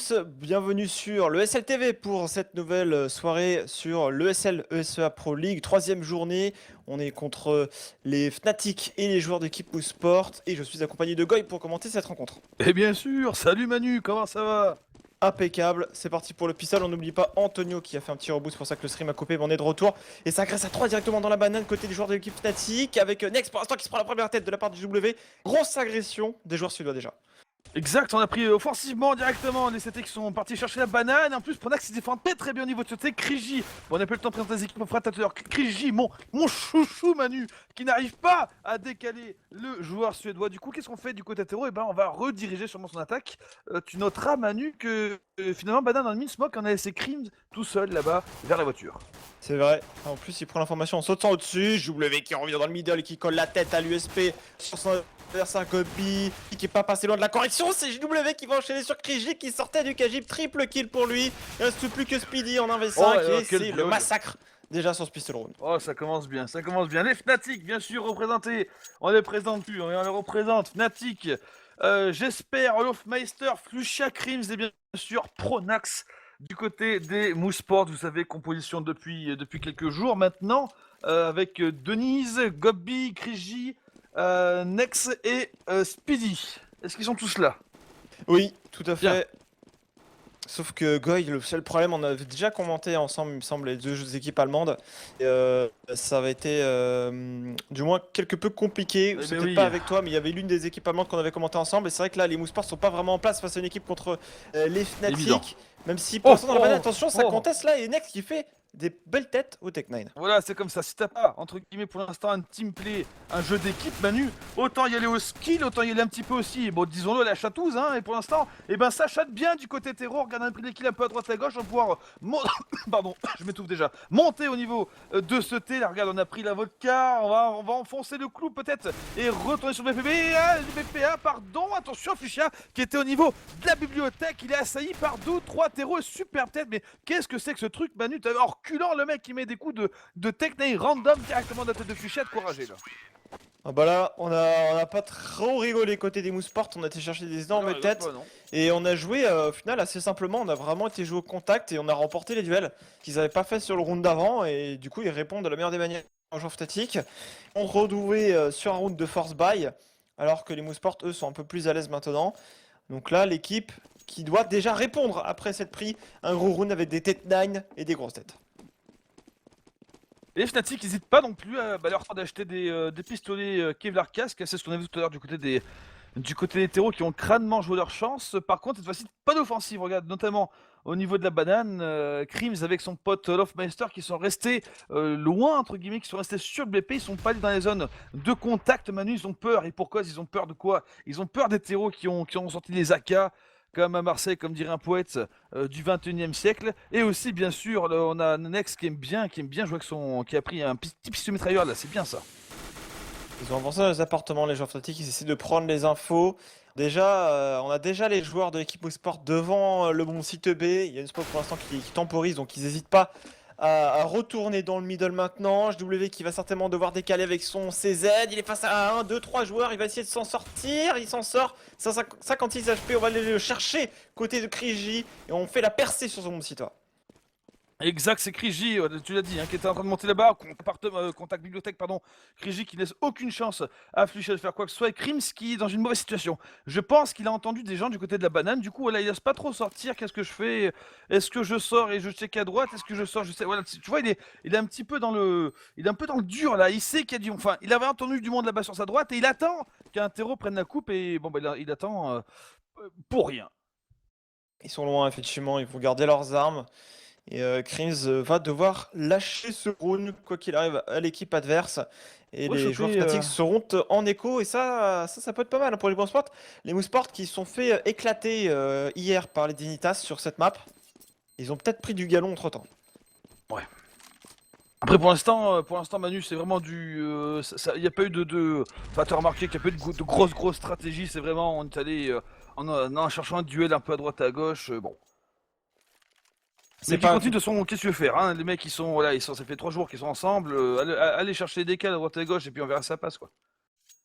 tous, bienvenue sur le SLTV pour cette nouvelle soirée sur l'ESL ESEA Pro League, troisième journée. On est contre les Fnatic et les joueurs d'équipe Sport et je suis accompagné de Goy pour commenter cette rencontre. Et bien sûr, salut Manu, comment ça va? Impeccable, c'est parti pour le pistol, on n'oublie pas Antonio qui a fait un petit reboost, c'est pour ça que le stream a coupé, mais on est de retour. Et ça agresse à 3 directement dans la banane côté des joueurs de l'équipe Fnatic avec Nex pour l'instant qui se prend la première tête de la part du W. Grosse agression des joueurs suédois déjà. Exact, on a pris offensivement directement les CT qui sont partis chercher la banane. En plus, Pronax il défend très bien au niveau de ce CT. Kriji, bon, on a pas eu le temps de présenter les équipes au frattateur. Kriji, mon chouchou Manu, qui n'arrive pas à décaler le joueur suédois. Du coup, qu'est-ce qu'on fait du côté terreau? Et ben, on va rediriger sûrement son attaque. Tu noteras, Manu, que finalement, banane dans le mid-smoke, on a laissé Crims tout seul là-bas vers la voiture. C'est vrai, en plus il prend l'information en sautant au-dessus, W qui revient dans le middle et qui colle la tête à l'USP sur son adversaire Gobi, qui est pas passé loin de la correction, c'est JW qui va enchaîner sur Kriji qui sortait du Kajib, triple kill pour lui, il reste plus que Speedy en 1v5 et c'est le massacre déjà sur ce pistol round. Oh, ça commence bien, ça commence bien. Les Fnatic, bien sûr, représentés. On les présente plus, on les représente. Fnatic, j'espère, Olofmeister, Flucia, Crims et bien sûr Pronax. Du côté des Mouseport, vous savez, composition depuis quelques jours maintenant, avec Denise, Gobby, Kriji, Nex et Speedy. Est-ce qu'ils sont tous là? Oui, tout à Bien. fait. Sauf que Goy, le seul problème, on avait déjà commenté ensemble, il me semble, les deux équipes allemandes. Et, ça avait été du moins quelque peu compliqué. Eh C'est ben peut-être oui. pas avec toi, mais il y avait l'une des équipes allemandes qu'on avait commenté ensemble. Et c'est vrai que là, les Mousesports sont pas vraiment en place face à une équipe contre les Évident. Fnatic. Même si pour l'instant, dans la banane, attention, ça Oh. conteste là. Et Nex qui fait des belles têtes au Tech9. Voilà, c'est comme ça. Si t'as pas, entre guillemets, pour l'instant, un team play, un jeu d'équipe, Manu, autant y aller au skill, autant y aller un petit peu aussi. Bon, disons-le, à la chatouze, hein. Et pour l'instant, eh ben, ça chatte bien du côté terreau. Regarde un prix des kills un peu à droite à gauche. On va pouvoir pardon, je m'étouffe déjà. Monter au niveau de ce thé. Là, regarde, on a pris la vodka. On va enfoncer le clou peut-être et retourner sur le BPB. Ah, le BPA, pardon. Attention, Fuchsia qui était au niveau de la bibliothèque. Il est assailli par 2-3 terreaux. Super tête. Mais qu'est-ce que c'est que ce truc, Manu? T'as en reculant le mec qui met des coups de Tech9 random directement de la tête de Fuchsia de courageux là. Ah bah là, on a pas trop rigolé côté des Mousesports. On a été chercher des énormes Non, têtes. pas, non. Et on a joué au final assez simplement, on a vraiment été joué au contact et on a remporté les duels qu'ils n'avaient pas fait sur le round d'avant et du coup ils répondent de la meilleure des manières aux joueurs statiques. On redoué sur un round de force buy alors que les Mousesports eux sont un peu plus à l'aise maintenant. Donc là l'équipe qui doit déjà répondre après cette pris un gros round avec des têtes 9 et des grosses têtes. Et les Fnatic n'hésitent pas non plus à leur faire d'acheter des pistolets Kevlar Casque, c'est ce qu'on a vu tout à l'heure du côté des terreaux qui ont crânement joué leur chance. Par contre, cette fois-ci, pas d'offensive, regarde, notamment au niveau de la banane, Crims avec son pote Lofmeister qui sont restés loin, entre guillemets, qui sont restés sur le BP, ils sont pas allés dans les zones de contact, Manu, ils ont peur. Et pourquoi ils ont peur de quoi? Ils ont peur des terreaux qui ont sorti les AK, comme à Marseille, comme dirait un poète du 21e siècle. Et aussi, bien sûr, on a Nex qui aime bien jouer avec qui a pris un petit pistolet mitrailleur là, c'est bien ça. Ils ont avancé dans les appartements, les joueurs statiques, ils essaient de prendre les infos. Déjà, on a déjà les joueurs de l'équipe Sport devant le bon site B. Il y a une spot pour l'instant qui temporise, donc ils n'hésitent pas à retourner dans le middle maintenant. JW qui va certainement devoir décaler avec son CZ. Il est face à 1, 2, 3 joueurs. Il va essayer de s'en sortir. Il s'en sort. 56 HP. On va aller le chercher côté de Kriji. Et on fait la percée sur son bon site. Exact, c'est Kriji, tu l'as dit, hein, qui était en train de monter là-bas, contact bibliothèque, pardon. Kriji qui laisse aucune chance à Flucha de faire quoi que ce soit, et Krims qui est dans une mauvaise situation. Je pense qu'il a entendu des gens du côté de la banane, du coup, voilà, il laisse pas trop sortir, qu'est-ce que je fais? Est-ce que je sors et je check à droite? Est-ce que je sors, je sais, voilà, tu vois, il est un petit peu dans le... Il est un peu dans le dur, là, il sait qu'il y a du... Enfin, il avait entendu du monde là-bas sur sa droite, et il attend qu'un terreau prenne la coupe, et bon, bah, il attend pour rien. Ils sont loin, effectivement. Ils vont garder leurs armes. Et Krims va devoir lâcher ce round, quoi qu'il arrive, à l'équipe adverse. Et Ouais, les joueurs choper, Fnatic seront en écho. Et ça peut être pas mal pour les bons sports. Les Mousesports qui se sont fait éclater hier par les Dignitas sur cette map. Ils ont peut-être pris du galon entre temps. Ouais. Après pour l'instant Manu c'est vraiment du... Il n'y a pas eu de... Enfin t'as remarqué qu'il n'y a pas eu de grosses stratégies, c'est vraiment on est allé en cherchant un duel un peu à droite à gauche, bon. Mais C'est qui pas... continue de son... Qu'est-ce que tu veux faire hein? Les mecs ils sont... Voilà, ça fait 3 jours qu'ils sont ensemble, allez chercher les décals à droite à gauche et puis on verra si ça passe quoi.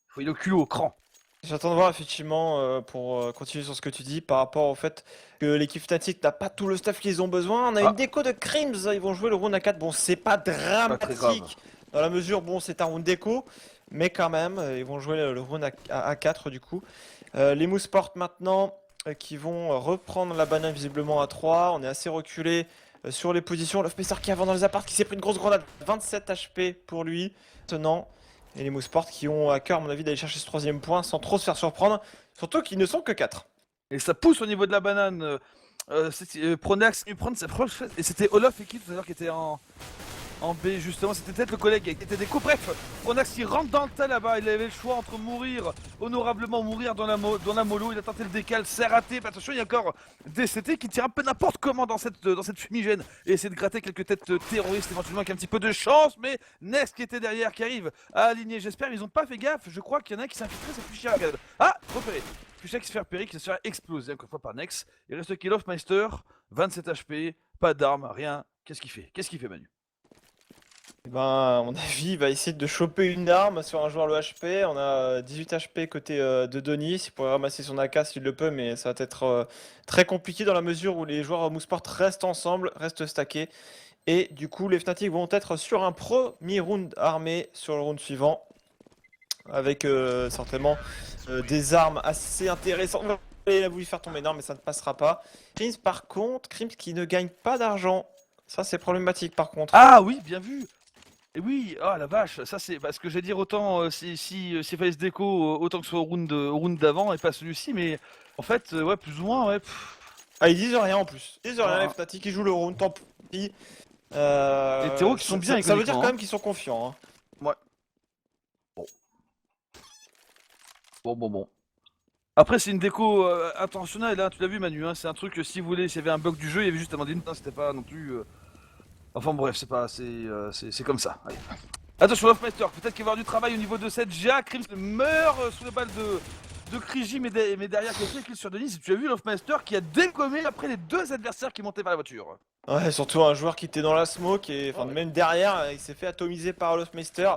Faut il est au culot, au cran. J'attends de voir effectivement pour continuer sur ce que tu dis par rapport au fait que l'équipe Fnatic n'a pas tout le stuff qu'ils ont besoin. On a Ah. une déco de Crims, ils vont jouer le round à 4. Bon, c'est pas Pas très grave. dramatique dans la mesure, bon, c'est un round déco, mais quand même, ils vont jouer le round à 4 du coup. Les Mouseport maintenant qui vont reprendre la banane visiblement à 3. On est assez reculé sur les positions. Lofmeister qui est avant dans les apparts, qui s'est pris une grosse grenade, 27 HP pour lui maintenant. Et les Mouseport qui ont à cœur, à mon avis, d'aller chercher ce 3ème point sans trop se faire surprendre. Surtout qu'ils ne sont que 4. Et ça pousse au niveau de la banane. Pronax venu prendre sa proche. Et c'était Olaf et qui tout à l'heure qui était en B justement. C'était peut-être le collègue qui était déco. Bref, Pronax qui rentre dans le tas là-bas. Il avait le choix entre mourir honorablement, mourir dans la mollo. Il a tenté le décal, c'est raté. Mais attention, il y a encore DCT qui tire un peu n'importe comment dans cette fumigène. Et essaie de gratter quelques têtes terroristes éventuellement avec un petit peu de chance. Mais Nex qui était derrière, qui arrive à aligner. J'espère, ils ont pas fait gaffe. Je crois qu'il y en a un qui s'est infiltré, c'est Fuchsia. Regarde. Ah, repéré. Fuchsia qui se fait repérer, qui se fait exploser encore une fois par Nex. Il reste Kill of Meister, 27 HP, pas d'armes, rien. Qu'est-ce qu'il fait Manu? Et ben, à mon avis, il va essayer de choper une arme sur un joueur le HP. On a 18 HP côté de Denis. Il pourrait ramasser son AK s'il le peut, mais ça va être très compliqué dans la mesure où les joueurs Mouseport restent ensemble, restent stackés. Et du coup, les Fnatic vont être sur un premier round armé sur le round suivant. Avec certainement des armes assez intéressantes. Il a voulu faire tomber une arme, mais ça ne passera pas. Crims, par contre, Crims qui ne gagne pas d'argent. Ça, c'est problématique par contre. Ah oui, bien vu. Et oui, ah la vache, ça c'est parce que j'allais dire autant si fallait se déco autant que ce soit au round d'avant et pas celui-ci, mais en fait ouais plus ou moins ouais. Ah, ils disent rien en plus. Ils disent rien, Ah. les Fnatic qui jouent le round, tant pis. Les terreaux qui sont bien ça veut dire économiquement, quand même qu'ils sont confiants. Hein. Ouais. Bon. Après c'est une déco intentionnelle, hein, tu l'as vu Manu, hein, c'est un truc si vous voulez, s'il y avait un bug du jeu, il y avait juste Amandine, c'était pas non plus. Enfin bref, c'est comme ça. Allez. Attention, Lofmeister, peut-être qu'il va y avoir du travail au niveau de cette Jack. Crims meurt sous le balle de Kriji, mais derrière quelqu'un qui est sur Denis. Tu as vu Lofmeister qui a dégommé après les deux adversaires qui montaient vers la voiture. Ouais, surtout un joueur qui était dans la smoke et enfin, Ouais. même derrière, il s'est fait atomiser par Lofmeister.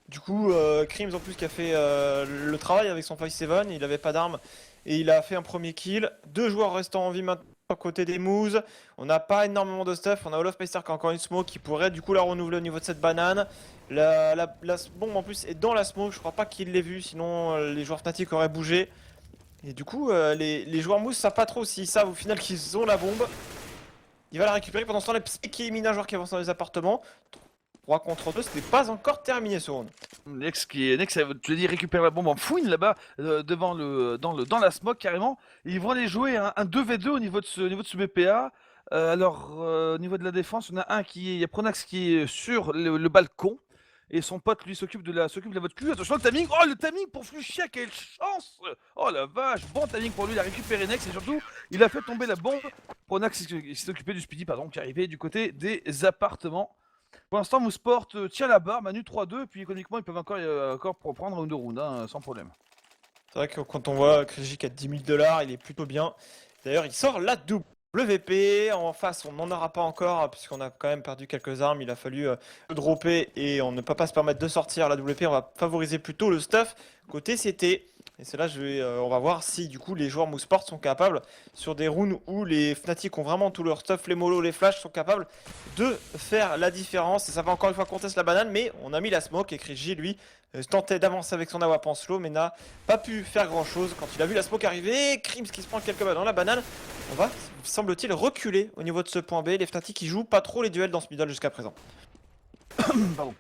Du coup, Crims en plus qui a fait le travail avec son 5-7, il avait pas d'arme et il a fait un premier kill. Deux joueurs restant en vie maintenant côté des Moose. On n'a pas énormément de stuff. On a Olofmeister qui a encore une smoke qui pourrait du coup la renouveler au niveau de cette banane. La bombe en plus est dans la smoke. Je crois pas qu'il l'ait vu, sinon les joueurs Fnatic auraient bougé. Et du coup, les joueurs Moose savent pas trop s'ils savent au final qu'ils ont la bombe. Il va la récupérer pendant ce temps. Qui élimine un joueur qui avance dans les appartements. 3 contre 2, ce n'est pas encore terminé ce round. Nex, tu l'as dit, récupère la bombe en fouine là-bas, devant dans la smoke carrément. Et ils vont aller jouer un 2v2 au niveau de ce BPA. Alors, au niveau de la défense, on a il y a Pronax qui est sur le balcon. Et son pote, lui, s'occupe de la votre cul. Attention, le timing. Oh, le timing pour Fuchsia, quelle chance! Oh la vache, bon timing pour lui. Il a récupéré Nex et surtout, il a fait tomber la bombe. Pronax s'est occupé du Speedy, pardon, qui arrivait du côté des appartements. Pour l'instant, Mouseport tient la barre, Manu 3-2, et puis économiquement, ils peuvent encore prendre un ou deux rounds, hein, sans problème. C'est vrai que quand on voit Krejci qui a 10 000 $, il est plutôt bien. D'ailleurs, il sort la WP. En face, on n'en aura pas encore, puisqu'on a quand même perdu quelques armes. Il a fallu le dropper et on ne peut pas se permettre de sortir la WP. On va favoriser plutôt le stuff côté CT. Et c'est là, on va voir si du coup les joueurs Mouseport sont capables, sur des rounds où les Fnatic ont vraiment tout leur stuff, les molos, les flashs, sont capables de faire la différence. Et ça va encore une fois contester la banane, mais on a mis la smoke et Krejci, lui, tentait d'avancer avec son AWP en slow, mais n'a pas pu faire grand chose quand il a vu la smoke arriver. Crims qui se prend quelques balles dans la banane. On va, semble-t-il, reculer au niveau de ce point B. Les Fnatic qui jouent pas trop les duels dans ce middle jusqu'à présent. Pardon.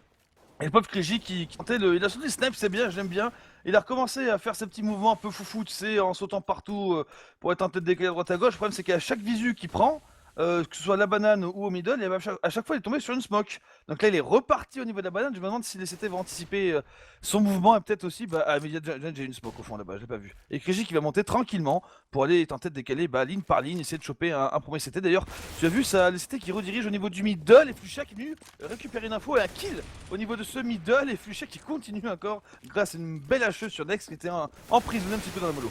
Et le pauvre Krejci qui tentait il a sauté le snipe, c'est bien, j'aime bien. Il a recommencé à faire ses petits mouvements un peu foufou, tu sais, en sautant partout pour être tenté de décaler à droite à gauche. Le problème, c'est qu'à chaque visu qu'il prend, que ce soit la banane ou au middle, à chaque fois il est tombé sur une smoke. Donc là il est reparti au niveau de la banane, je me demande si les CT va anticiper son mouvement et peut-être aussi, mais il y a déjà une smoke au fond là-bas, je l'ai pas vu. Et Krejci qui va monter tranquillement pour aller tenter de décaler ligne par ligne, essayer de choper un premier CT. D'ailleurs, tu as vu ça, les CT qui redirigent au niveau du middle et Fuchsia qui est venu récupérer une info et un kill au niveau de ce middle et Fuchsia qui continue encore grâce à une belle hacheuse sur Nex qui était emprisonné un petit peu dans la mollo.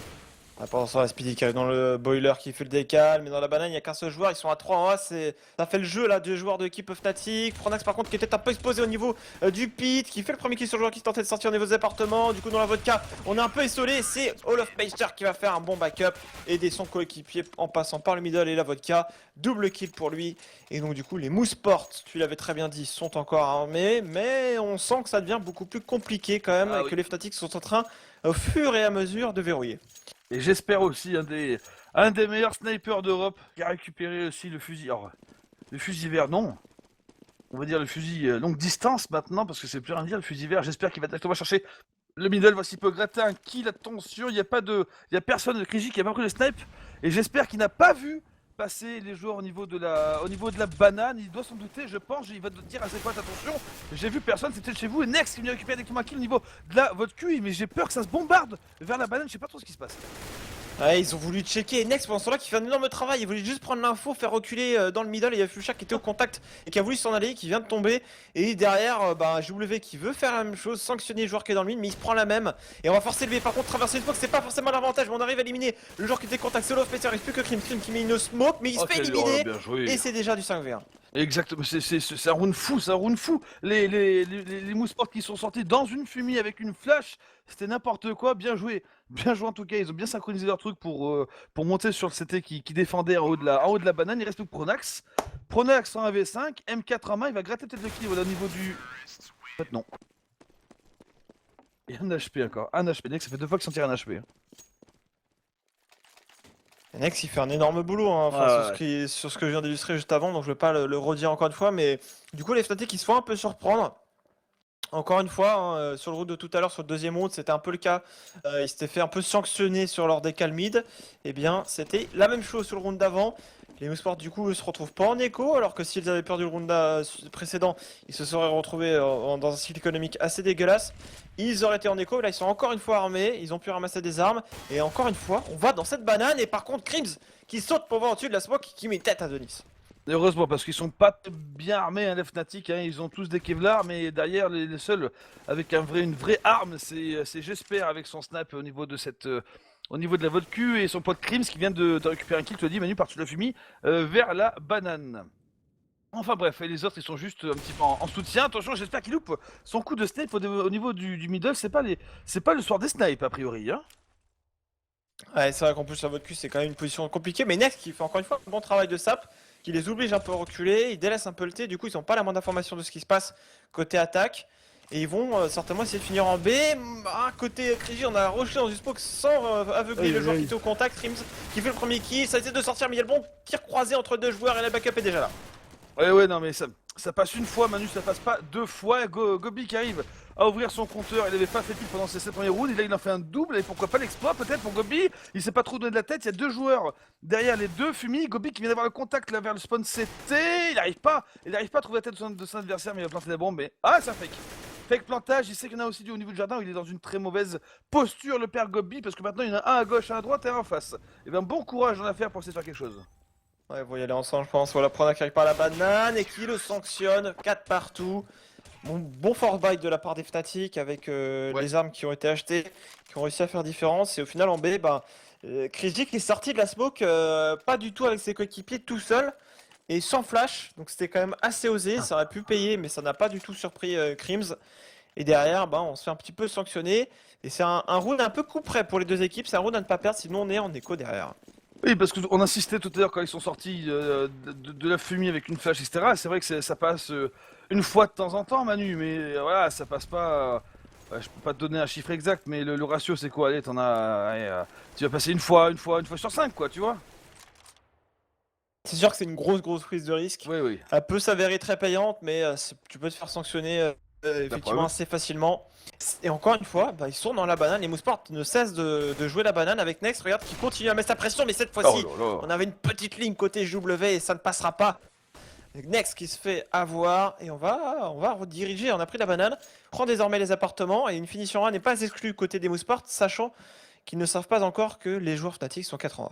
Pendant ce temps, la Speedy qui arrive dans le boiler qui fait le décal, mais dans la banane, il n'y a qu'un seul joueur, ils sont à 3 en A, ça fait le jeu là, deux joueurs de l'équipe Fnatic. Pronax par contre qui était un peu exposé au niveau du pit, qui fait le premier kill sur le joueur qui tentait de sortir au niveau des appartements. Du coup, dans la vodka, on est un peu isolé, c'est Olof Meister qui va faire un bon backup, aider son coéquipier en passant par le middle et la vodka. Double kill pour lui. Et donc, du coup, les Moussports, tu l'avais très bien dit, sont encore armés, mais on sent que ça devient beaucoup plus compliqué quand même, Ah et oui. que les Fnatic sont en train, au fur et à mesure, de verrouiller. Et j'espère aussi un des meilleurs snipers d'Europe qui a récupéré aussi le fusil. Alors, le fusil vert, non. On va dire le fusil longue distance maintenant, parce que c'est plus rien à dire, le fusil vert. J'espère qu'il va directement chercher le middle. Voici peut gratter un kill. Attention, il y a personne de Kriji qui a pas pris le snipe. Et j'espère qu'il n'a pas vu passer les joueurs au niveau de la banane. Il doit s'en douter, je pense. Il va te dire à ses potes, attention, j'ai vu personne, c'était chez vous. Et Next qui vient récupérer directement un kill au niveau de votre QI. Mais j'ai peur que ça se bombarde vers la banane, je sais pas trop ce qui se passe. Ouais, ils ont voulu checker Next pendant ce temps-là qui fait un énorme travail. Ils voulaient juste prendre l'info, faire reculer dans le middle. Et il y a Fuchsia qui était au contact et qui a voulu s'en aller, qui vient de tomber. Et derrière, JW qui veut faire la même chose, sanctionner le joueur qui est dans le mid, mais il se prend la même. Et on va forcer le B. Par contre, traverser une smoke, c'est pas forcément l'avantage. Mais on arrive à éliminer le joueur qui était contact solo. Il reste plus que Krim qui met une smoke, mais il se fait éliminer. Bien joué. Et c'est déjà du 5v1. Exactement, c'est un round fou, c'est un round fou. Les Moussports qui sont sortis dans une fumée avec une flash, c'était n'importe quoi. Bien joué en tout cas. Ils ont bien synchronisé leur truc pour monter sur le CT qui défendait en haut de la banane. Il reste plus que Pronax. Pronax en 1v5, M4 en main, il va gratter peut-être le kill au niveau du. En fait, non. Et un HP encore, un HP. Next, ça fait 2 fois qu'il s'en tire un HP. Nex il fait un énorme boulot sur ce que je viens d'illustrer juste avant, donc je vais pas le redire encore une fois, mais du coup les Fnatic ils se font un peu surprendre. Encore une fois, sur le round de tout à l'heure, sur le deuxième round, c'était un peu le cas. Ils s'étaient fait un peu sanctionner sur leur décal mid. Eh bien, c'était la même chose sur le round d'avant. Les Moussports, du coup, se retrouvent pas en écho, alors que s'ils avaient perdu le round précédent, ils se seraient retrouvés dans un cycle économique assez dégueulasse. Ils auraient été en écho, là ils sont encore une fois armés, ils ont pu ramasser des armes. Et encore une fois, on va dans cette banane, et par contre, Crims qui saute pour voir au-dessus de la smoke, qui met tête à Denis. Heureusement, parce qu'ils sont pas bien armés, hein, les Fnatic, hein, ils ont tous des Kevlar, mais derrière, les seuls avec une vraie arme, c'est j'espère avec son snap au niveau de au niveau de la vodka et son pote Crims qui vient de récupérer un kill, tu as dit Manu, par-dessus la fumée, vers la banane. Enfin bref, et les autres ils sont juste un petit peu en soutien. Attention, j'espère qu'il loupe son coup de snipe au niveau du middle, c'est pas le soir des snipes a priori, hein. Ouais, c'est vrai qu'en plus, la votre cul, c'est quand même une position compliquée. Mais Next qui fait encore une fois un bon travail de sap, qui les oblige un peu à reculer, ils délaissent un peu le T. Du coup, ils n'ont pas la moindre information de ce qui se passe côté attaque. Et ils vont certainement essayer de finir en B. Côté Kriji, on a rejeté dans une smoke sans aveugler le joueur qui était au contact. Rims qui fait le premier kill. Ça essaie de sortir, mais il y a le bon tir croisé entre deux joueurs et la backup est déjà là. Ouais, non, mais ça passe une fois, Manu, ça passe pas deux fois. Gobi qui arrive à ouvrir son compteur, il avait pas fait pile pendant ses 7 premiers rounds, et là il en fait un double, et pourquoi pas l'exploit peut-être pour Gobi. Il s'est pas trop donné de la tête, il y a deux joueurs derrière les deux fumis. Gobi qui vient d'avoir le contact là vers le spawn CT, il n'arrive pas à trouver la tête de son adversaire, mais il va planter la bombe, mais ah, c'est un fake. Fake plantage, il sait qu'il y en a aussi du au niveau du jardin où il est dans une très mauvaise posture, le père Gobi, parce que maintenant il y en a un à gauche, un à droite et un en face. Et bien bon courage dans l'affaire pour essayer de faire quelque chose. Ouais, vous y aller ensemble, je pense. Voilà, Prona qui arrive par la banane et qui le sanctionne. 4 partout. Bon force bite de la part des Fnatic avec les armes qui ont été achetées, qui ont réussi à faire différence. Et au final, en B, Kriji qui est sorti de la smoke, pas du tout avec ses coéquipiers, tout seul et sans flash. Donc c'était quand même assez osé. Ça aurait pu payer, mais ça n'a pas du tout surpris Crims. Et derrière, on se fait un petit peu sanctionner. Et c'est un round un peu coup près pour les deux équipes. C'est un round à ne pas perdre, sinon on est en écho derrière. Oui, parce qu'on insistait tout à l'heure quand ils sont sortis de la fumée avec une flash, etc. C'est vrai que ça passe une fois de temps en temps, Manu, mais voilà, ça passe pas. Je peux pas te donner un chiffre exact, mais le ratio c'est quoi? Allez, tu vas passer une fois sur 5, quoi, tu vois? C'est sûr que c'est une grosse prise de risque. Oui. Elle peut s'avérer très payante, mais tu peux te faire sanctionner effectivement assez facilement. Et encore une fois, ils sont dans la banane. Les Moussports ne cessent de jouer la banane avec Next. Regarde, qui continue à mettre sa pression, mais cette fois-ci, on avait une petite ligne côté JW et ça ne passera pas. Next qui se fait avoir et on va rediriger. On a pris la banane, prend désormais les appartements et une finition A n'est pas exclue côté des Moussports, sachant qu'ils ne savent pas encore que les joueurs Fnatic sont 4 en A.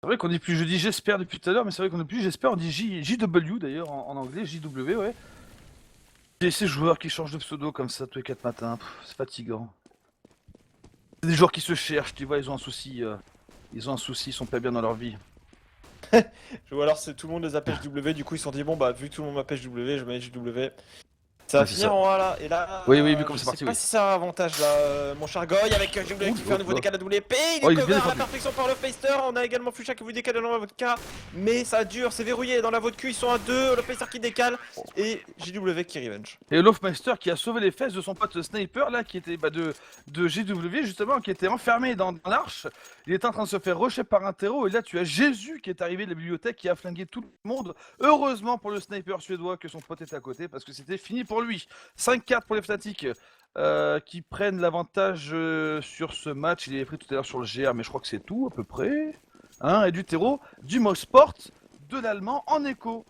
C'est vrai qu'on dit plus, je dis j'espère depuis tout à l'heure, mais c'est vrai qu'on dit plus j'espère, on dit JW d'ailleurs en anglais, JW, ouais. J'ai ces joueurs qui changent de pseudo comme ça tous les 4 matins, c'est fatigant. C'est des joueurs qui se cherchent, tu vois, ils ont un souci Ils ont un souci, ils sont pas bien dans leur vie. Ou alors c'est tout le monde les appelle JW, du coup ils se sont dit bon bah vu que tout le monde m'appelle JW, je mets JW. Ça va Ouais, c'est finir ça. en A là, et là, Oui, vu comme je c'est sais parti, pas oui. si c'est un avantage là, mon cher Goy, avec JW qui fait un nouveau décal à WP, il Oh, est il est bien cover à la défendu. perfection par le Feister, on a également Fuchsia qui vous décale dans la vodka, mais ça dure, c'est verrouillé dans la vodka, ils sont à 2, le Feister qui décale, et JW qui revenge. Et Lofmeister qui a sauvé les fesses de son pote Sniper là, qui était de GW justement, qui était enfermé dans l'arche. Il était en train de se faire rusher par un terreau et là tu as Jésus qui est arrivé de la bibliothèque qui a flingué tout le monde. Heureusement pour le sniper suédois que son pote est à côté parce que c'était fini pour lui. 5-4 pour les Fnatic qui prennent l'avantage sur ce match. Il est pris tout à l'heure sur le GR mais je crois que c'est tout à peu près. Hein, et du terreau, du Mosport, de l'allemand en écho.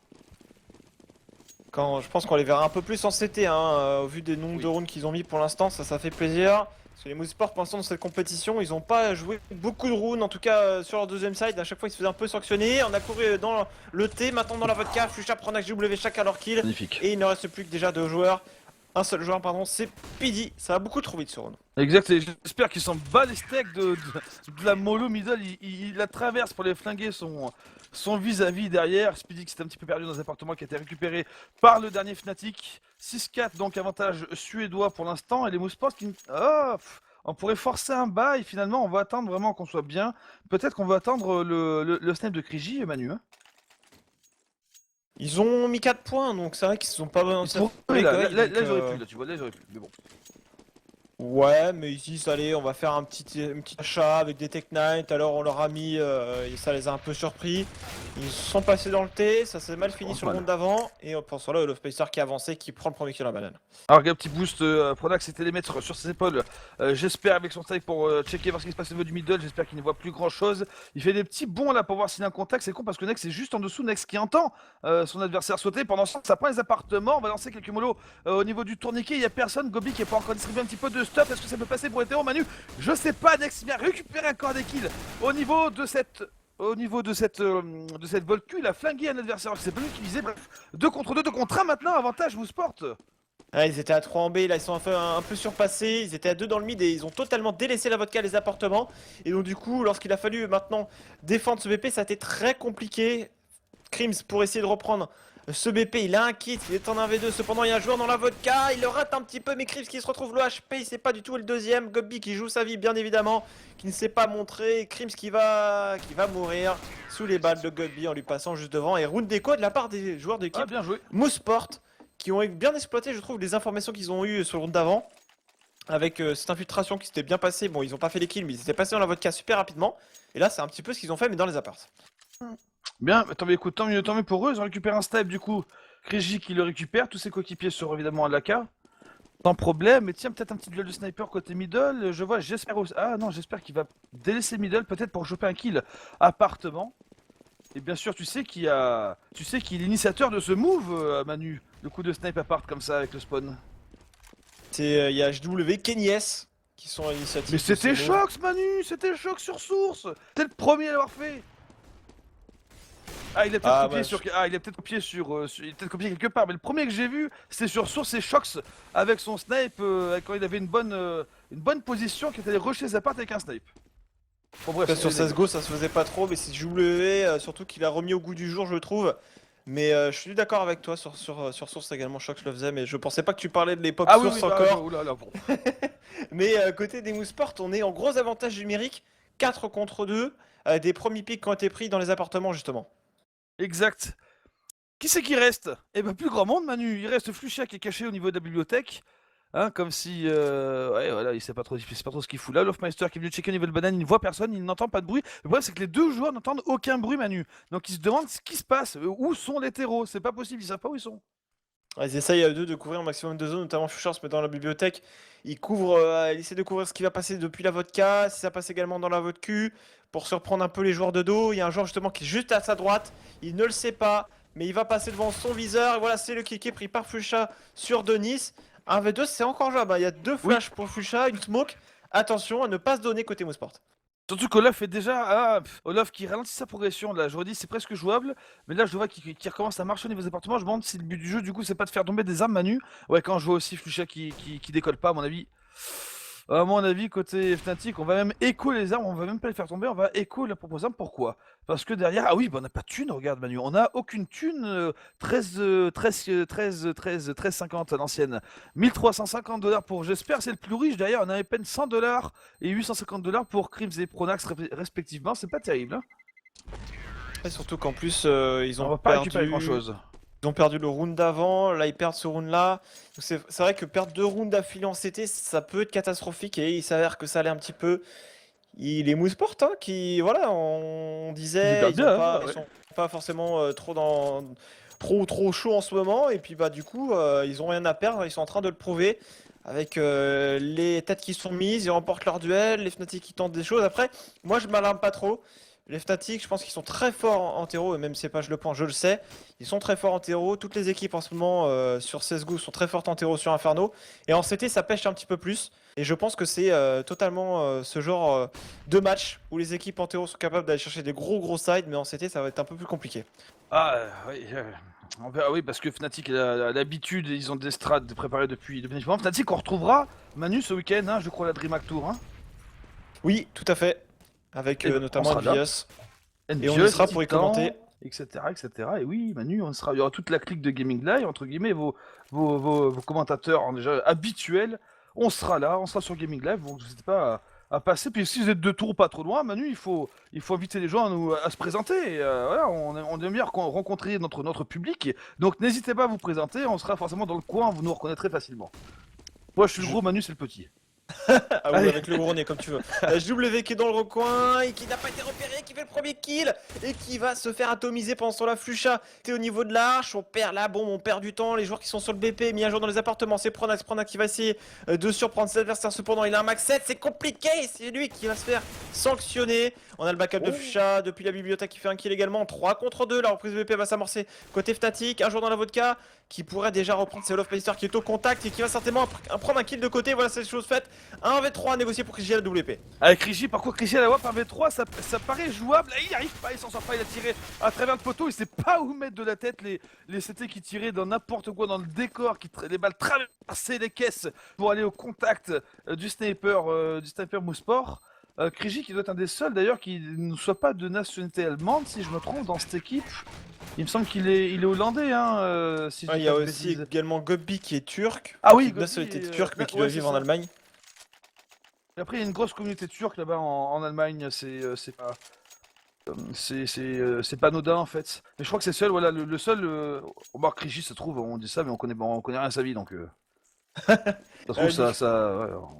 Je pense qu'on les verra un peu plus en CT, hein, au vu des nombres de rounds qu'ils ont mis pour l'instant, ça fait plaisir. Parce que les Mouseport pour l'instant dans cette compétition, ils ont pas joué beaucoup de rounds, en tout cas sur leur deuxième side, à chaque fois ils se faisaient un peu sanctionner. On a couru dans le T, maintenant dans la vodka, Fuchsia prend HW chacun leur kill. Magnifique. Et il ne reste plus que déjà deux joueurs. Un seul joueur, pardon, c'est Pidi. Ça va beaucoup trop vite ce round. Exact, et j'espère qu'il s'en bat les steaks de la mollo middle, il la traverse pour les flinguer son vis-à-vis derrière. Speedy qui s'est un petit peu perdu dans un appartement qui a été récupéré par le dernier Fnatic. 6-4 donc avantage suédois pour l'instant, et les Mousseports qui... on pourrait forcer un bail, finalement on va attendre vraiment qu'on soit bien. Peut-être qu'on va attendre le snipe de Kriji, Manu. Hein. Ils ont mis 4 points, donc c'est vrai qu'ils sont pas vraiment... Là, ils auraient pu, là, tu vois, là ils auraient pu, mais bon. Ouais, mais ici, allez, on va faire un petit achat avec des Tech Knight. Alors, on leur a mis, et ça les a un peu surpris. Ils sont passés dans le T, ça s'est mal fini sur le round d'avant. Et pour cela, le Love Pacer qui a avancé, qui prend le premier kill à la banane. Alors, un petit boost, Prodax c'était les mettre sur ses épaules. J'espère avec son strike pour checker voir ce qui se passe au niveau du middle. J'espère qu'il ne voit plus grand chose. Il fait des petits bonds là pour voir s'il a un contact. C'est con parce que Nex est juste en dessous. Nex qui entend son adversaire sauter. Pendant ce temps, ça prend les appartements. On va lancer quelques molos au niveau du tourniquet. Il n'y a personne. Gobi qui est pas encore distribué un petit peu de stuff. Est-ce que ça peut passer pour Hétéro Manu? Je sais pas. Nex vient récupérer encore des kills au niveau de cette. De cette Volcu, il a flingué un adversaire. C'est pas lui qui visait. Bref, 2 contre 2, 2 contre 1 maintenant. Avantage, vous sport. Ouais, ils étaient à 3 en B, là ils sont un peu surpassés, ils étaient à 2 dans le mid et ils ont totalement délaissé la vodka les appartements. Et donc du coup, lorsqu'il a fallu maintenant défendre ce BP, ça a été très compliqué. Crims pour essayer de reprendre ce BP, il a un kit, il est en 1v2, cependant il y a un joueur dans la vodka, il le rate un petit peu, mais Crims qui se retrouve le HP, il sait pas du tout où est le deuxième. Gobby qui joue sa vie bien évidemment, qui ne s'est pas montré, Crims qui va mourir sous les balles de Gobby en lui passant juste devant. Et round déco de la part des joueurs d'équipe Bien joué. Mouseport, qui ont bien exploité, je trouve, les informations qu'ils ont eues sur le round d'avant. Avec cette infiltration qui s'était bien passée. Bon, ils ont pas fait les kills, mais ils étaient passés dans la vodka super rapidement. Et là, c'est un petit peu ce qu'ils ont fait, mais dans les apparts. Bien, attends, écoute, tant mieux pour eux. Ils ont récupéré un snipe du coup. Kriji qui le récupère. Tous ses coéquipiers seront évidemment à l'AK. Sans problème. Mais tiens, peut-être un petit duel de sniper côté middle. Je vois, j'espère aussi. Ah non, j'espère qu'il va délaisser middle peut-être pour choper un kill appartement. Et bien sûr, tu sais qu'il est l'initiateur de ce move, Manu. Le coup de snipe appart comme ça avec le spawn. Il y a HW, Kenny S qui sont à l'initiative. Mais c'était Shox, Manu. C'était Shox sur source. T'es le premier à l'avoir fait. Ah, il a peut-être copié sur. Ah, il a peut-être copié il a peut-être copié quelque part, mais le premier que j'ai vu, c'était sur Source et Shox avec son snipe quand il avait une bonne position qui était allé rusher sa part avec un snipe. Bon, bref, sur CSGO ça se faisait pas trop, mais c'est JW surtout qu'il a remis au goût du jour, je trouve. Mais je suis d'accord avec toi sur Source également, Shox le faisait, mais je pensais pas que tu parlais de l'époque Source encore. Bon. Mais côté des Mouseport, on est en gros avantage numérique, 4 contre 2, des premiers pics qui ont été pris dans les appartements justement. Exact. Qui c'est qui reste? Eh ben plus grand monde, Manu. Il reste Fluchia qui est caché au niveau de la bibliothèque. Hein, comme si... ouais, voilà, il sait pas trop ce qu'il fout là. Lofmeister qui est venu checker au niveau de banane, il ne voit personne, il n'entend pas de bruit. Le problème, c'est que les deux joueurs n'entendent aucun bruit, Manu. Donc ils se demandent ce qui se passe. Où sont les terreaux? C'est pas possible, ils savent pas où ils sont. Ils essayent de couvrir un maximum de zones, notamment Fuchsia se met dans la bibliothèque. Il essaie de couvrir ce qui va passer depuis la vodka, si ça passe également dans la vodka, pour surprendre un peu les joueurs de dos. Il y a un joueur justement qui est juste à sa droite, il ne le sait pas, mais il va passer devant son viseur. Et voilà, c'est le kick qui est pris par Fuchsia sur Denis. 1v2, c'est encore jouable. Il y a 2 flashs pour Fuchsia, une smoke. Attention à ne pas se donner côté Mouseport. Surtout qu'Olaf est déjà... Olaf qui ralentit sa progression là, je redis c'est presque jouable, mais là je vois qu'il recommence à marcher au niveau des appartements, je me demande si le but du jeu du coup c'est pas de faire tomber des armes Manu. Ouais quand je vois aussi Fluchia qui décolle pas à mon avis. À mon avis, côté Fnatic, on va même écho les armes, on va même pas les faire tomber, on va écho la propre arme. Pourquoi? Parce que derrière, ah oui, bah on n'a pas de thune, regarde Manu, on a aucune thune, 13,50 à l'ancienne. 1350 $ pour J'espère, c'est le plus riche. Derrière, on a à peine 100 $ et 850 $ pour Crims et Pronax respectivement. C'est pas terrible, hein. Et surtout qu'en plus, On va pas récupérer grand chose. ils ont perdu le round d'avant, là ils perdent ce round-là. Donc c'est vrai que perdre 2 rounds d'affilée en CT, ça peut être catastrophique et il s'avère que ça allait un petit peu. Les Mouseport, hein, qui, voilà, on Ils disait, perdent bien, hein, ils ouais. sont pas forcément trop chaud en ce moment. Et puis bah du coup, ils ont rien à perdre, ils sont en train de le prouver. Avec les têtes qui sont mises, ils remportent leur duel, les Fnatic qui tentent des choses. Après, moi je m'alarme pas trop. Les Fnatic, je pense qu'ils sont très forts en terreau, et même si c'est pas je le point, je le sais. Ils sont très forts en terreau. Toutes les équipes en ce moment sur CSGO sont très fortes en terreau sur Inferno. Et en CT, ça pêche un petit peu plus. Et je pense que c'est totalement ce genre de match où les équipes en terreau sont capables d'aller chercher des gros sides, mais en CT, ça va être un peu plus compliqué. Ah, oui, on verra, oui, parce que Fnatic a l'habitude, ils ont des strats préparés depuis longtemps. Fnatic, on retrouvera Manu ce week-end, hein, je crois, la DreamHack Tour. Hein. Oui, tout à fait. Avec Et ben, on notamment sera là. Envious. Et on y Envious, sera pour y Titan, commenter. etc., etc. Et oui, Manu, il y aura toute la clique de Gaming Live, entre guillemets, vos commentateurs déjà habituels. On sera là, on sera sur Gaming Live, donc n'hésitez pas à passer. Puis si vous êtes de Tours pas trop loin, Manu, il faut inviter les gens à se présenter. Et, voilà, on aime bien rencontrer notre public. Donc n'hésitez pas à vous présenter, on sera forcément dans le coin, vous nous reconnaîtrez facilement. Moi je suis le gros, Manu c'est le petit. Ah oui, Allez. avec le gros nez, comme tu veux. JW qui est dans le recoin et qui n'a pas été repéré, qui fait le premier kill et qui va se faire atomiser pendant ce temps-là. Flusha, t'es au niveau de l'arche, on perd la bombe, on perd du temps. Les joueurs qui sont sur le BP, mis à jour dans les appartements, c'est Pronax qui va essayer de surprendre ses adversaires. Cependant, il a un max 7, c'est compliqué, c'est lui qui va se faire sanctionner. On a le backup de Flusha depuis la bibliothèque qui fait un kill également. 3 contre 2, la reprise de BP va s'amorcer côté Fnatic. Un jour dans la vodka qui pourrait déjà reprendre ses Love Payster qui est au contact et qui va certainement prendre un kill de côté. Voilà, c'est chose faite. 1v3 à négocier pour Krigi à la WP. Avec Rigi, par contre, Rigi à la WAP 1v3, ça paraît jouable. Là, il n'y arrive pas, il s'en sort pas, il a tiré à travers le poteau, il sait pas où mettre de la tête. Les CT qui tiraient dans n'importe quoi dans le décor, les balles traversaient les caisses pour aller au contact du sniper Mouseport. Krigi qui doit être un des seuls d'ailleurs qui ne soit pas de nationalité allemande, si je me trompe, dans cette équipe. Il me semble qu'il est hollandais, hein. Si Il y a aussi également Gobbi qui est turc. Ah oui, qui nationalité turque, mais qui doit vivre en Allemagne. Et après, il y a une grosse communauté turque là-bas en Allemagne, c'est pas. C'est pas anodin en fait. Mais je crois que c'est seul, voilà, le seul. Remarque Régis se trouve, on dit ça, mais on connaît rien à sa vie donc. Ça se trouve, ouais,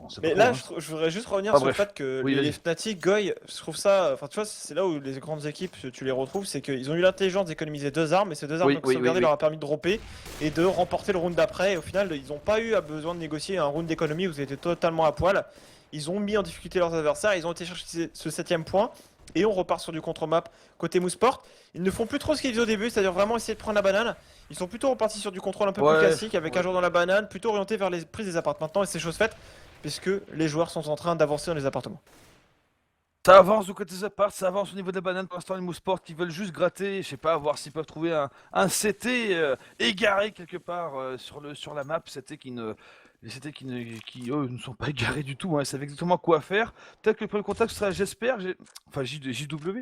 on sait pas Mais trop, là, hein. je voudrais juste revenir Ah, sur le bref. fait que Oui, les vas-y. Fnatic, Goy, je trouve ça. Enfin, tu vois, c'est là où les grandes équipes, tu les retrouves, c'est qu'ils ont eu l'intelligence d'économiser 2 armes, et ces 2 armes Oui, donc oui, sauvegarder oui, leur a permis de dropper et de remporter le round d'après. Et au final, ils n'ont pas eu besoin de négocier un round d'économie où ils étaient totalement à poil. Ils ont mis en difficulté leurs adversaires, ils ont été chercher ce 7ème point. Et on repart sur du contre-map côté Mouseport. Ils ne font plus trop ce qu'ils faisaient au début, c'est-à-dire vraiment essayer de prendre la banane. Ils sont plutôt repartis sur du contrôle un peu plus classique, avec un joueur dans la banane, plutôt orienté vers les prises des appartements maintenant, et c'est chose faite, puisque les joueurs sont en train d'avancer dans les appartements. Ça avance du côté des apparts, ça avance au niveau de la banane. Pour l'instant, les Mouseport qui veulent juste gratter, je sais pas, voir s'ils peuvent trouver un CT égaré quelque part sur la map. Les CT qui eux ne sont pas égarés du tout, hein, ils savent exactement quoi faire. Peut-être que le premier contact sera, j'espère, enfin JW.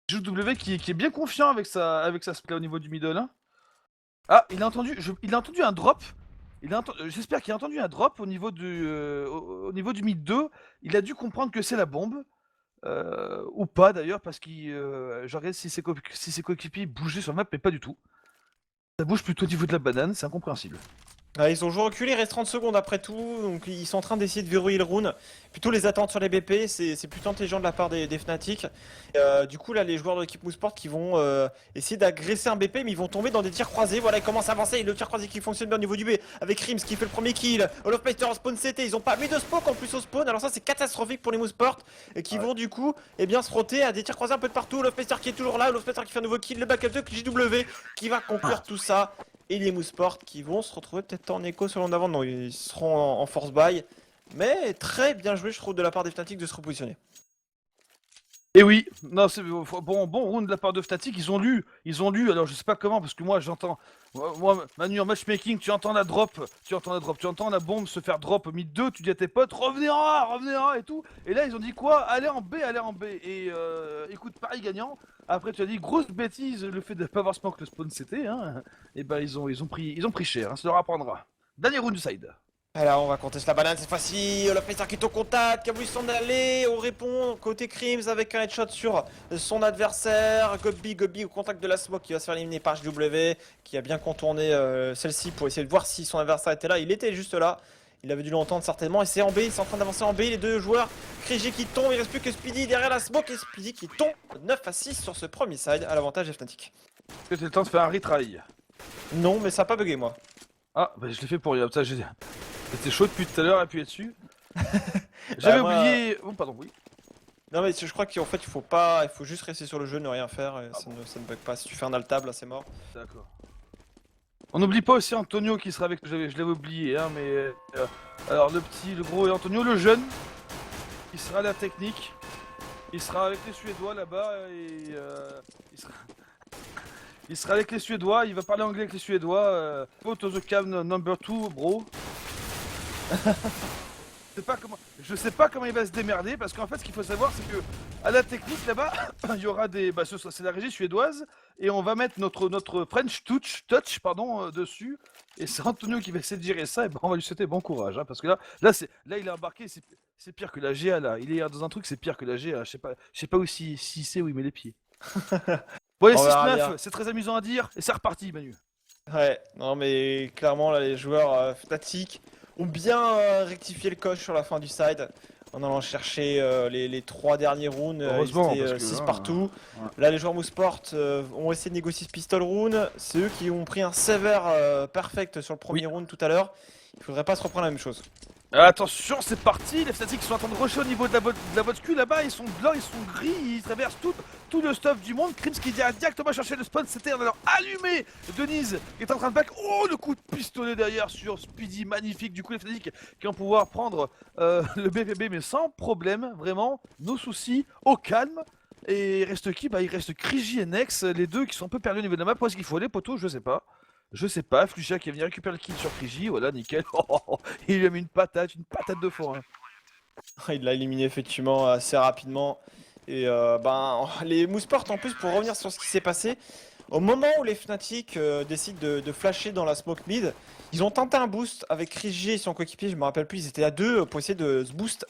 JW qui est bien confiant avec sa spray au niveau du middle. Hein. Ah, il a entendu un drop. J'espère qu'il a entendu un drop au niveau au niveau du mid 2. Il a dû comprendre que c'est la bombe. Ou pas d'ailleurs, parce qu'il. Je regarde si ses coéquipiers bougeaient sur la map, mais pas du tout. Ça bouge plutôt au niveau de la banane, c'est incompréhensible. Ah, ils ont joué reculé, il reste 30 secondes après tout, donc ils sont en train d'essayer de verrouiller le round. Plutôt les attentes sur les BP, c'est plutôt intelligent de la part des Fnatic. Du coup là les joueurs de l'équipe Mouseport qui vont essayer d'agresser un BP, mais ils vont tomber dans des tirs croisés. Voilà, ils commencent à avancer, le tir croisé qui fonctionne bien au niveau du B, avec Rims qui fait le premier kill. All of Payster en spawn CT, ils ont pas mis de spoke en plus au spawn, alors ça c'est catastrophique pour les Mouseport, et qui vont du coup bien se frotter à des tirs croisés un peu de partout. All of Payster qui est toujours là, All of Payster qui fait un nouveau kill, le backup de JW qui va conclure tout ça. Et les Mouseport qui vont se retrouver peut-être en écho sur l'en avant. Non, ils seront en force buy. Mais très bien joué, je trouve, de la part des Fnatic de se repositionner. Et oui, non, c'est bon round de la part de Fnatic, ils ont lu, alors je sais pas comment, parce que moi j'entends, moi Manu en matchmaking, tu entends la bombe se faire drop au mid 2, tu dis à tes potes, revenez en A et tout, et là ils ont dit quoi? Allez en B, et écoute, Paris gagnant, après tu as dit, grosse bêtise, le fait de pas avoir smoke le spawn c'était, hein, et ben ils ont pris cher, hein, ça leur apprendra. Dernier round du side. Alors on va contester la banane cette fois-ci, le Pacer qui est au contact, qui a voulu s'en aller, on répond côté Crims avec un headshot sur son adversaire, Gobby au contact de la smoke qui va se faire éliminer par JW, qui a bien contourné celle-ci pour essayer de voir si son adversaire était là, il était juste là, il avait dû l'entendre certainement, et c'est en B, ils sont en train d'avancer en B, les deux joueurs, Krigi qui tombe, il reste plus que Speedy derrière la smoke, et Speedy qui tombe 9-6 sur ce premier side, à l'avantage de Fnatic. Est-ce que c'est le temps de faire un retry? Non mais ça a pas bugué moi. Ah, bah je l'ai fait pour rien, ça j'étais chaud depuis tout à l'heure, appuyer dessus. J'avais oublié... Oh pardon, oui. Non mais je crois qu'en fait il faut juste rester sur le jeu, ne rien faire et ça ne bug pas. Si tu fais un alt-tab là c'est mort. D'accord. On n'oublie pas aussi Antonio qui sera avec nous, je l'avais oublié, hein, mais... alors le gros et Antonio, le jeune, il sera à la technique, il sera avec les Suédois là-bas et... il sera avec les Suédois, il va parler anglais avec les Suédois, go to the cam number 2 bro. Je sais pas comment il va se démerder parce qu'en fait ce qu'il faut savoir c'est que à la technique là-bas il y aura des c'est la régie suédoise et on va mettre notre French touch dessus et c'est Antonio qui va essayer de gérer ça et ben on va lui souhaiter bon courage hein, parce que là il est embarqué c'est pire que la GA là il est dans un truc c'est pire que la GA je sais pas où si c'est où il met les pieds. Bon les On verra 6-9 bien. c'est très amusant à dire et c'est reparti Manu. Ouais, non mais clairement là les joueurs Fnatic ont bien rectifié le coche sur la fin du side en allant chercher les 3 derniers rounds, Heureusement, ils parce étaient que, 6 hein, partout. ouais. Là les joueurs Mouseport ont essayé de négocier ce pistol round, c'est eux qui ont pris un sévère perfect sur le premier round tout à l'heure. Il faudrait pas se reprendre la même chose. Attention, c'est parti, les Fnatic sont en train de rusher au niveau de la votre cul là-bas, ils sont blancs, ils sont gris, ils traversent tout le stuff du monde. Crims qui dit directement chercher le spawn, c'était en allant allumer Denise qui est en train de back. Oh, le coup de pistolet derrière sur Speedy, magnifique. Du coup, les Fnatic qui vont pouvoir prendre le BVB, mais sans problème, vraiment, nos soucis, au calme. Et il reste qui? Bah, il reste Krigi et Nex, les deux qui sont un peu perdus au niveau de la map. Où est-ce qu'il faut aller, poteau? Je sais pas. Je sais pas, Flucha qui est venu récupérer le kill sur Krigi, voilà, nickel. Il lui a mis une patate de forain. Il l'a éliminé effectivement assez rapidement. Et ben les Mouseport en plus pour revenir sur ce qui s'est passé, au moment où les Fnatic décident de flasher dans la smoke mid, ils ont tenté un boost avec Rigi et son coéquipier, je me rappelle plus, ils étaient à deux pour essayer de se boost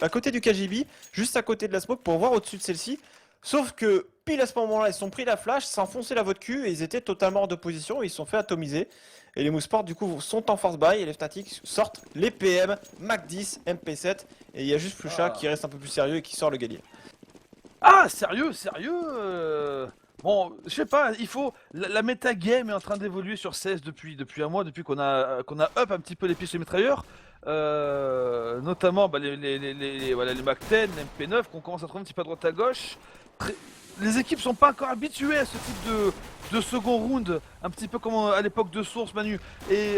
à côté du KGB, juste à côté de la smoke pour voir au-dessus de celle-ci. Sauf que pile à ce moment-là, ils se sont pris la flash, s'enfonçaient la votre cul et ils étaient totalement hors de position et ils se sont fait atomiser. Et les Mouseport du coup sont en force buy et les Fnatic sortent les PM, Mac 10, MP7 et il y a juste Flusha qui reste un peu plus sérieux et qui sort le Galil. Ah, sérieux Bon, je sais pas, il faut. La méta-game est en train d'évoluer sur 16 depuis un mois, depuis qu'on a up un petit peu les pistes mitrailleurs. Notamment bah, voilà, les Mac 10, les MP9 qu'on commence à trouver un petit peu à droite à gauche. Les équipes sont pas encore habituées à ce type de second round, un petit peu comme à l'époque de Source Manu. Et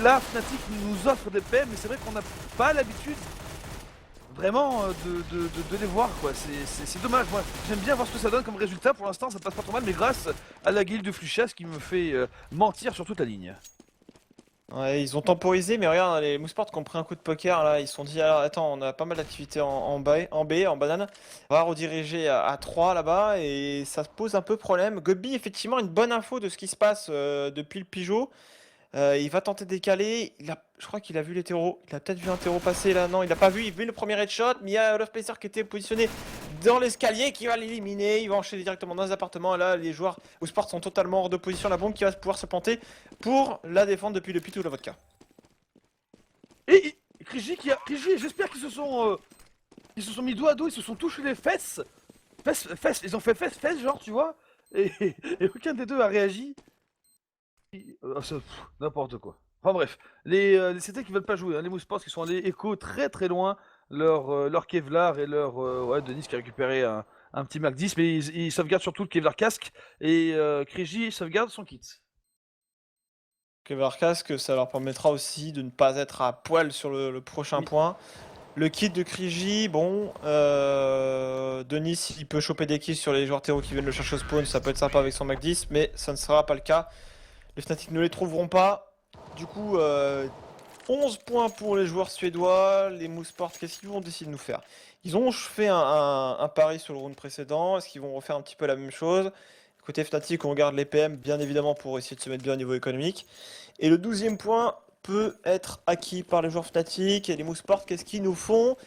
là, Fnatic nous offre des PM, mais c'est vrai qu'on n'a pas l'habitude vraiment de les voir quoi, c'est dommage, moi j'aime bien voir ce que ça donne comme résultat, pour l'instant ça passe pas trop mal mais grâce à la guilde de Fluchas qui me fait mentir sur toute la ligne. Ouais, ils ont temporisé, mais regarde, les Mouseport qui ont pris un coup de poker là, ils se sont dit alors, attends, on a pas mal d'activités en B, en banane, on va rediriger à 3 là-bas et ça se pose un peu problème. Gobby, effectivement, une bonne info de ce qui se passe depuis le Pigeot. Il va tenter de décaler. Je crois qu'il a vu les terreaux. Il a peut-être vu un terreau passer là. Non, il n'a pas vu. Il a vu le premier headshot. Mais il y a Love Placer qui était positionné dans l'escalier qui va l'éliminer. Il va enchaîner directement dans les appartements. Et là, les joueurs au sport sont totalement hors de position. La bombe qui va pouvoir se planter pour la défendre depuis le pit ou la vodka. Et Krigi, j'espère qu'ils se sont mis dos à dos, ils se sont touchés les fesses. Fesses, ils ont fait fesses genre tu vois. Et aucun des deux a réagi. N'importe quoi. Enfin bref, les CT qui veulent pas jouer, hein, les Mousesports qui sont allés écho très très loin, leur Kevlar et leur ouais, Denis qui a récupéré un petit Mac 10, mais ils sauvegardent surtout le Kevlar casque et Krigi sauvegarde son kit. Kevlar Casque, ça leur permettra aussi de ne pas être à poil sur le prochain point. Le kit de Kriji, bon, Denis, il peut choper des kills sur les joueurs terreau qui viennent le chercher au spawn, ça peut être sympa avec son Mac 10, mais ça ne sera pas le cas. Les Fnatic ne les trouveront pas. Du coup, 11 points pour les joueurs suédois. Les Mouseport, qu'est-ce qu'ils vont décider de nous faire? Ils ont fait un pari sur le round précédent. Est-ce qu'ils vont refaire un petit peu la même chose? Côté Fnatic, on regarde les PM, bien évidemment, pour essayer de se mettre bien au niveau économique. Et le 12e point peut être acquis par les joueurs Fnatic. Et les Mouseport, qu'est-ce qu'ils nous font?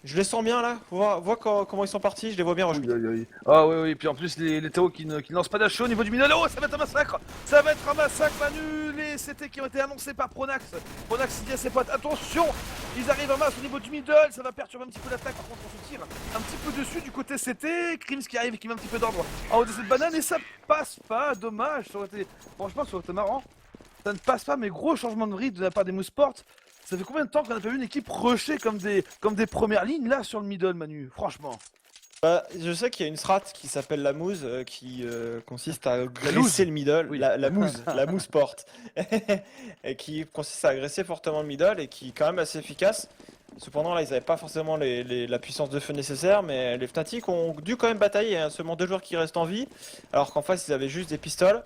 Je les sens bien là. Vois comment ils sont partis. Je les vois bien rush mid. Aïe, aïe, aïe. Ah oui, oui, puis en plus les terreaux qui ne lancent pas d'assaut au niveau du middle. Oh, ça va être un massacre. Ça va être un massacre, Manu. Les CT qui ont été annoncés par Pronax. Pronax dit à ses potes, attention, ils arrivent en masse au niveau du middle. Ça va perturber un petit peu l'attaque. Par contre, on se tire un petit peu dessus du côté CT. Krims qui arrive et qui met un petit peu d'ordre en haut de cette banane. Et ça passe pas, dommage. Ça aurait été... Franchement, ça aurait été marrant. Ça ne passe pas, mais gros changement de rythme de la part des Mouseport. Ça fait combien de temps qu'on a pas vu une équipe rusher comme des premières lignes là sur le middle, Manu? Franchement. Bah, je sais qu'il y a une strat qui s'appelle la mousse qui consiste à loose. agresser le middle, Oui. la mousse, la mousse porte, et qui consiste à agresser fortement le middle et qui est quand même assez efficace. Cependant là ils n'avaient pas forcément la puissance de feu nécessaire, mais les Fnatic ont dû quand même batailler, il y a seulement 2 joueurs qui restent en vie, alors qu'en face ils avaient juste des pistoles.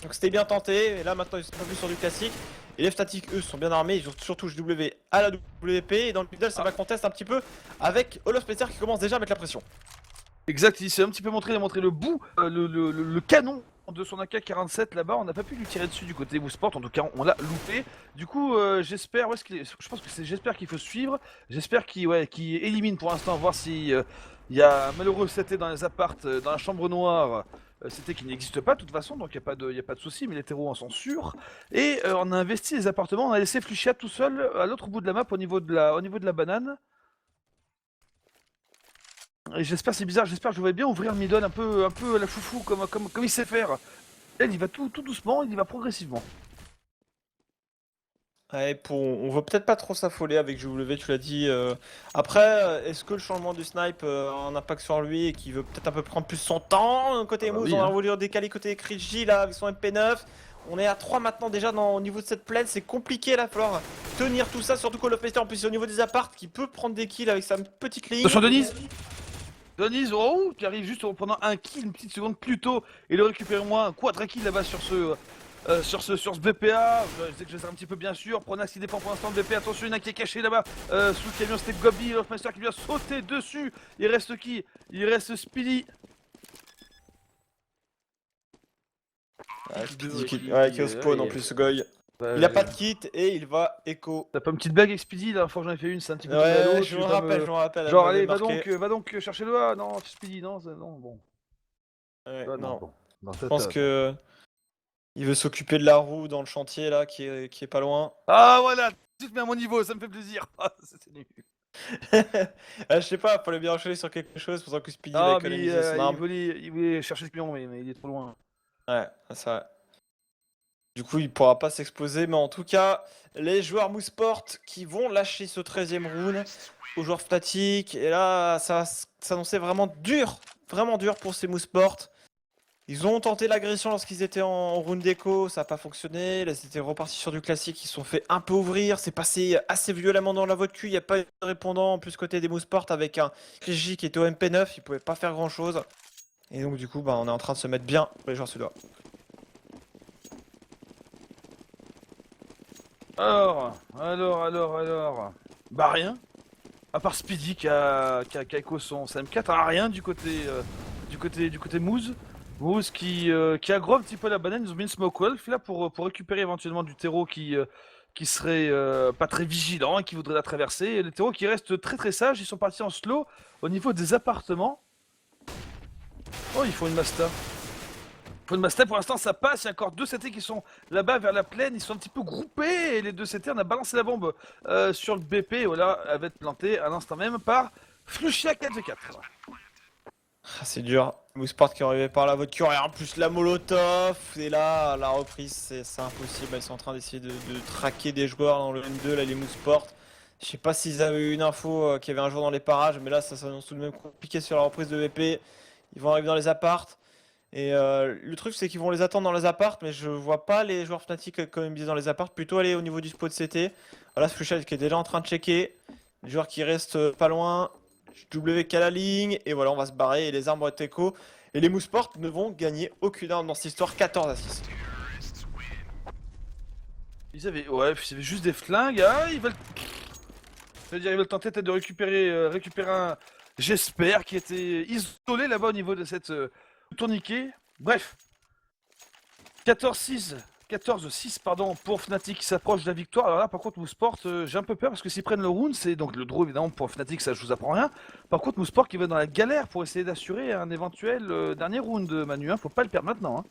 Donc c'était bien tenté, et là maintenant ils sont plus sur du classique. Et les Fnatic eux sont bien armés, ils ont surtout W à la WP, et dans le middle ça va conteste un petit peu avec Olof Spencer qui commence déjà à mettre la pression. Exact, il s'est un petit peu montré, il a montré le bout, le canon de son AK-47 là-bas. On n'a pas pu lui tirer dessus du côté Woosport, en tout cas on l'a loupé. Du coup, j'espère, où est-ce qu'il est je pense que c'est, j'espère qu'il faut suivre. J'espère qu'il élimine pour l'instant, voir si il y a un malheureux CT dans les appartes, dans la chambre noire. CT qui n'existe pas de toute façon, donc il n'y a pas de souci, mais les terreaux en sont sûrs. Et on a investi les appartements, on a laissé Fluchia tout seul à l'autre bout de la map au niveau de la banane. Et j'espère, c'est bizarre, j'espère que je vais bien ouvrir le middle un peu à la foufou comme il sait faire. Elle, il va tout doucement, il y va progressivement. Ouais, on veut peut-être pas trop s'affoler avec JW, tu l'as dit. Après, est-ce que le changement du snipe a un impact sur lui et qu'il veut peut-être un peu prendre plus son temps? Côté Ah bah Moose, oui, on a hein. voulu décaler côté Kriji là avec son MP9. On est à 3 maintenant déjà au niveau de cette plaine, c'est compliqué là, il va falloir tenir tout ça, surtout Call of Master en plus au niveau des apparts qui peut prendre des kills avec sa petite ligne. Attention Denise. Denise, oh, qui arrive juste pendant un kill, une petite seconde plus tôt, et le récupère moins, un quadra kill là-bas sur ce BPA. Je sais que je sais un petit peu bien sûr. Pronax qui dépend pour l'instant de BPA. Attention, il y en a qui est caché là-bas. Sous le camion, c'était Gobi, Lofmeister qui vient sauter dessus. Il reste qui? Il reste Speedy. Ouais, Speedy qui est au spawn en plus, Goy. Il a pas de kit et il va écho. T'as pas une petite blague avec Speedy là? Fois que j'en ai fait une, c'est un petit peu tombé à Ouais, l'eau. je me rappelle. Genre, elle allez, m'avait marqué. va donc chercher le A. Non, Speedy, non, non, bon. Ouais, Ah, non. bon. Non, Je pense que il veut s'occuper de la roue dans le chantier là qui est pas loin. Ah, voilà, tu te mets à mon niveau, ça me fait plaisir. Ah, c'est nul. Je sais pas, fallait bien enchaîner sur quelque chose pour que Speedy va Ah, mais économiser son arme. il voulait chercher ce pion, mais il est trop loin. Ouais, ça. Du coup, il pourra pas s'exposer, mais en tout cas, les joueurs Mouseport qui vont lâcher ce 13e round aux joueurs Fnatic. Et là, ça va s'annoncer vraiment dur pour ces Mouseport. Ils ont tenté l'agression lorsqu'ils étaient en round d'écho, ça n'a pas fonctionné. Là, ils étaient repartis sur du classique, ils se sont fait un peu ouvrir. C'est passé assez violemment dans la voie de cul. Il n'y a pas eu de répondant en plus côté des Mouseport avec un Kriji qui était au MP9. Il pouvait pas faire grand chose. Et donc, du coup, bah, on est en train de se mettre bien pour les joueurs suédois. Alors. Bah, rien. À part Speedy qui a écho son M4, hein, rien du côté Moose. Moose qui aggrove un petit peu la banane. Ils ont mis une smoke wolf là pour récupérer éventuellement du terreau qui serait pas très vigilant et qui voudrait la traverser. Et les terreaux qui restent très très sages, ils sont partis en slow au niveau des appartements. Oh, ils font une master. Pour l'instant ça passe, il y a encore 2 CT qui sont là-bas vers la plaine, ils sont un petit peu groupés et les 2 CT, on a balancé la bombe sur le BP et voilà, elle va être plantée à l'instant même par Fluchia 4v4. Ah, c'est dur. Mouseport qui est arrivé par la voiture et en plus la molotov. Et là, la reprise, c'est impossible. Ils sont en train d'essayer de traquer des joueurs dans le N2, là, les Mouseport. Je sais pas s'ils avaient eu une info qu'il y avait un joueur dans les parages, mais là, ça s'annonce tout de même compliqué sur la reprise de VP. Ils vont arriver dans les apparts. Et le truc, c'est qu'ils vont les attendre dans les apparts, mais je vois pas les joueurs Fnatic économiser dans les apparts. Plutôt aller au niveau du spot CT. Voilà, Fluchette qui est déjà en train de checker. Les joueurs qui restent pas loin. WK à la ligne. Et voilà, on va se barrer. Et les armes vont être écho. Et les Moussports ne vont gagner aucune arme dans cette histoire. 14 à 6. Ils avaient juste des flingues. Ah, c'est-à-dire, ils veulent tenter peut-être de récupérer un. J'espère qui était isolé là-bas au niveau de cette tourniquet. Bref, 14-6. 14-6 pardon pour Fnatic qui s'approche de la victoire. Alors là par contre Moussport j'ai un peu peur parce que s'ils prennent le round c'est donc le draw évidemment pour Fnatic ça je vous apprends rien. Par contre Moussport qui va dans la galère pour essayer d'assurer un éventuel dernier round Manu hein. Faut pas le perdre maintenant hein.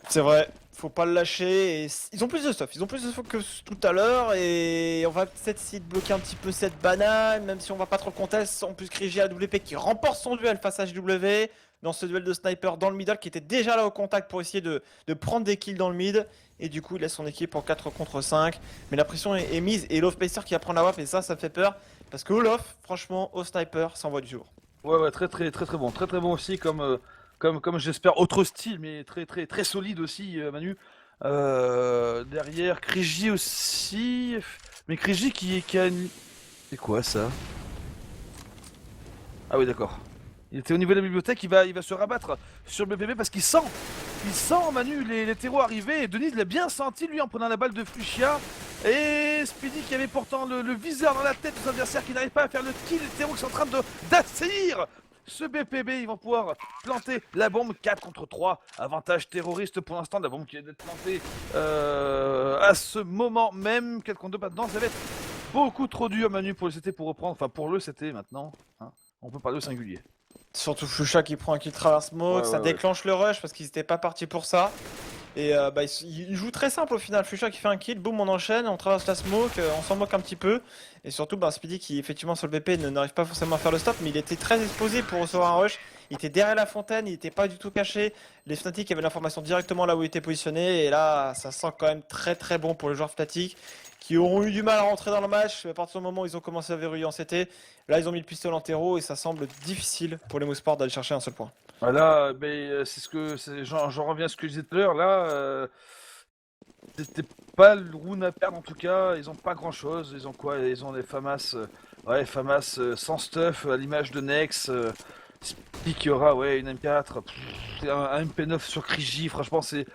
C'est vrai, faut pas le lâcher. Et ils ont plus de stuff, que tout à l'heure. Et on va peut-être essayer de bloquer un petit peu cette banane, même si on va pas trop le contester. En plus, Krigi AWP qui remporte son duel face à HW dans ce duel de sniper dans le middle, qui était déjà là au contact pour essayer de prendre des kills dans le mid. Et du coup, il laisse son équipe en 4 contre 5. Mais la pression est mise. Et Olof Pacer qui va prendre la WAP, et ça fait peur. Parce que Olof, franchement, au sniper, ça envoie du jour. Ouais très bon. Très bon aussi comme j'espère autre style mais très solide aussi Manu. Derrière Krigi aussi. Mais Krigi qui a une. C'est quoi ça? Ah oui d'accord. Il était au niveau de la bibliothèque, il va se rabattre sur le BPB parce qu'il sent Manu les terreaux arriver et Denis l'a bien senti lui en prenant la balle de Fuchsia et Speedy qui avait pourtant le viseur dans la tête de son adversaire qui n'arrive pas à faire le kill, les terreaux qui sont en train d'assaillir ce BPB, ils vont pouvoir planter la bombe 4 contre 3, avantage terroriste pour l'instant, la bombe qui vient d'être plantée à ce moment même, 4 contre 2 maintenant, ça va être beaucoup trop dur Manu pour le CT pour reprendre, enfin pour le CT maintenant, hein. On peut parler au singulier. Surtout Fuchsia qui prend un kill travers smoke, ça déclenche le rush parce qu'ils étaient pas partis pour ça. Et il joue très simple au final. Fuchsia qui fait un kill, boum, on enchaîne, on traverse la smoke, on s'en moque un petit peu. Et surtout, Speedy qui effectivement sur le BP n'arrive pas forcément à faire le stop, mais il était très exposé pour recevoir un rush. Il était derrière la fontaine, il était pas du tout caché. Les Fnatic avaient l'information directement là où il était positionné. Et là, ça sent quand même très bon pour les joueurs Fnatic qui auront eu du mal à rentrer dans le match à partir du moment où ils ont commencé à verrouiller en CT. Là, ils ont mis le pistolet en terreau et ça semble difficile pour les Moussports d'aller chercher un seul point. Voilà, mais j'en reviens à ce que je disais tout à l'heure. Là, c'était pas le round à perdre en tout cas. Ils ont pas grand chose. Ils ont quoi? Ils ont des FAMAS, FAMAS sans stuff à l'image de Nex. Speedy qui aura une M4, un MP9 sur Krigi. Franchement, c'est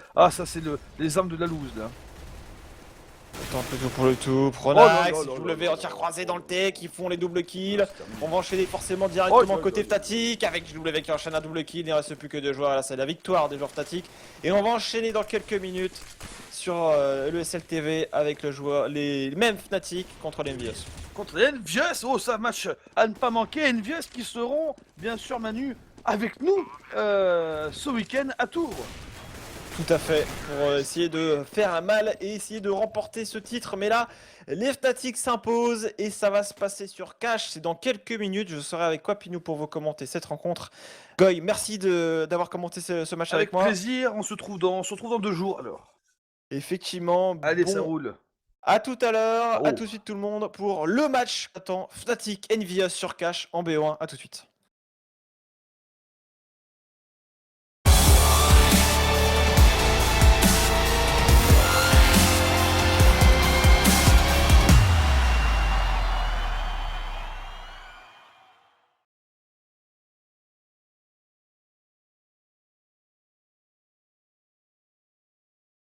les armes de la loose là. Attends un peu tout pour le tout. Pronax, W en tir croisé dans le T qui font les doubles kills. On va enchaîner forcément directement côté Fnatic avec W qui enchaîne un double kill. Il ne reste plus que 2 joueurs. Là, c'est la victoire des joueurs Fnatic. Et on va enchaîner dans quelques minutes sur le SLTV avec les mêmes Fnatic contre les Envious. Contre les Envious, oh ça match à ne pas manquer. Envious qui seront bien sûr Manu avec nous ce week-end à Tours. Tout à fait, pour essayer de faire un mal et essayer de remporter ce titre. Mais là, les Fnatic s'imposent et ça va se passer sur Cash. C'est dans quelques minutes. Je serai avec Quapinou pour vous commenter cette rencontre. Goy, merci d'avoir commenté ce match avec moi. Avec plaisir, on se retrouve dans 2 jours alors. Effectivement. Allez, ça roule. À tout à l'heure, à tout de suite tout le monde pour le match. Attends, Fnatic Envious sur Cash en BO1. À tout de suite.